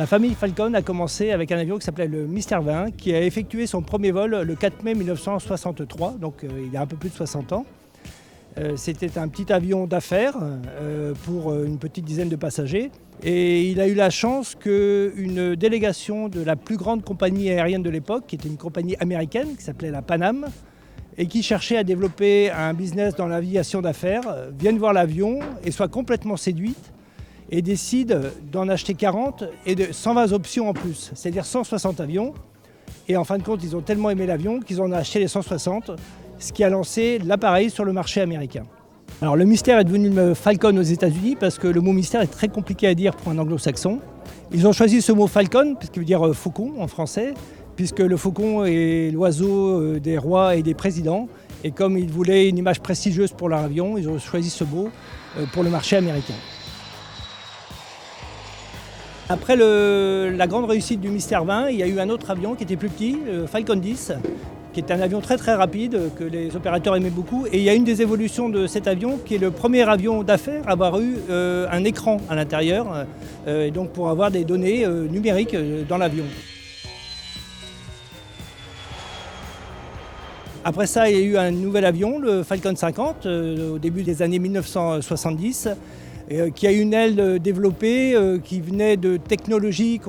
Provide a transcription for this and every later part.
La famille Falcon a commencé avec un avion qui s'appelait le Mystère 20, qui a effectué son premier vol le 4 mai 1963, donc il y a un peu plus de 60 ans. C'était un petit avion d'affaires pour une petite dizaine de passagers. Et il a eu la chance qu'une délégation de la plus grande compagnie aérienne de l'époque, qui était une compagnie américaine qui s'appelait la Pan Am, et qui cherchait à développer un business dans l'aviation d'affaires, vienne voir l'avion et soit complètement séduite et décide d'en acheter 40 et de 120 options en plus, c'est-à-dire 160 avions. Et en fin de compte, ils ont tellement aimé l'avion qu'ils en ont acheté les 160, ce qui a lancé l'appareil sur le marché américain. Alors le Mystère est devenu le Falcon aux États-Unis parce que le mot mystère est très compliqué à dire pour un anglo-saxon. Ils ont choisi ce mot Falcon, qui veut dire faucon en français, puisque le faucon est l'oiseau des rois et des présidents. Et comme ils voulaient une image prestigieuse pour leur avion, ils ont choisi ce mot pour le marché américain. Après la grande réussite du Mystère 20, il y a eu un autre avion qui était plus petit, le Falcon 10, qui est un avion très très rapide, que les opérateurs aimaient beaucoup. Et il y a une des évolutions de cet avion qui est le premier avion d'affaires à avoir eu un écran à l'intérieur, et donc pour avoir des données numériques dans l'avion. Après ça, il y a eu un nouvel avion, le Falcon 50, au début des années 1970, qui a une aile développée qui venait de technologies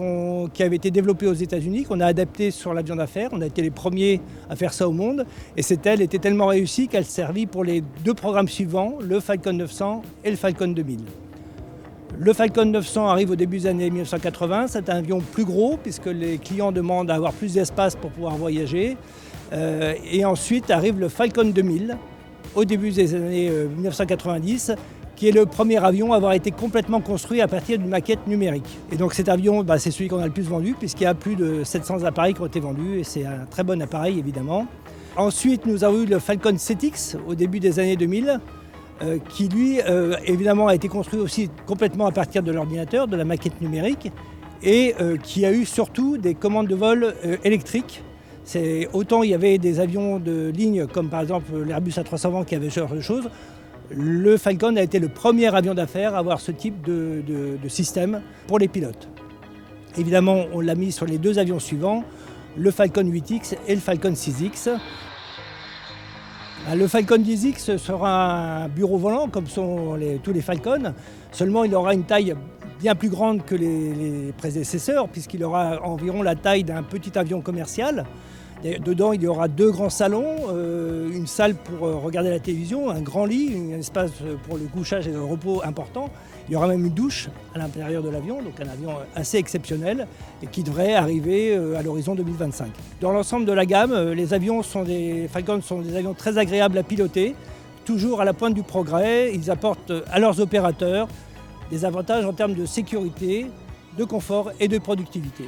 qui avaient été développées aux États-Unis, qu'on a adaptées sur l'avion d'affaires. On a été les premiers à faire ça au monde. Et cette aile était tellement réussie qu'elle servit pour les deux programmes suivants, le Falcon 900 et le Falcon 2000. Le Falcon 900 arrive au début des années 1980. C'est un avion plus gros puisque les clients demandent à avoir plus d'espace pour pouvoir voyager. Et ensuite arrive le Falcon 2000 au début des années 1990. Qui est le premier avion à avoir été complètement construit à partir d'une maquette numérique. Et donc cet avion, c'est celui qu'on a le plus vendu, puisqu'il y a plus de 700 appareils qui ont été vendus, et c'est un très bon appareil évidemment. Ensuite, nous avons eu le Falcon 7X au début des années 2000, qui lui, évidemment, a été construit aussi complètement à partir de l'ordinateur, de la maquette numérique, et qui a eu surtout des commandes de vol électriques. Autant il y avait des avions de ligne, comme par exemple l'Airbus A320 qui avait ce genre de choses, le Falcon a été le premier avion d'affaires à avoir ce type de système pour les pilotes. Évidemment, on l'a mis sur les deux avions suivants, le Falcon 8X et le Falcon 6X. Le Falcon 10X sera un bureau volant comme sont tous les Falcons, seulement il aura une taille bien plus grande que les prédécesseurs puisqu'il aura environ la taille d'un petit avion commercial. Dedans, il y aura deux grands salons, une salle pour regarder la télévision, un grand lit, un espace pour le couchage et le repos important. Il y aura même une douche à l'intérieur de l'avion, donc un avion assez exceptionnel et qui devrait arriver à l'horizon 2025. Dans l'ensemble de la gamme, les Falcons sont des avions très agréables à piloter, toujours à la pointe du progrès. Ils apportent à leurs opérateurs des avantages en termes de sécurité, de confort et de productivité.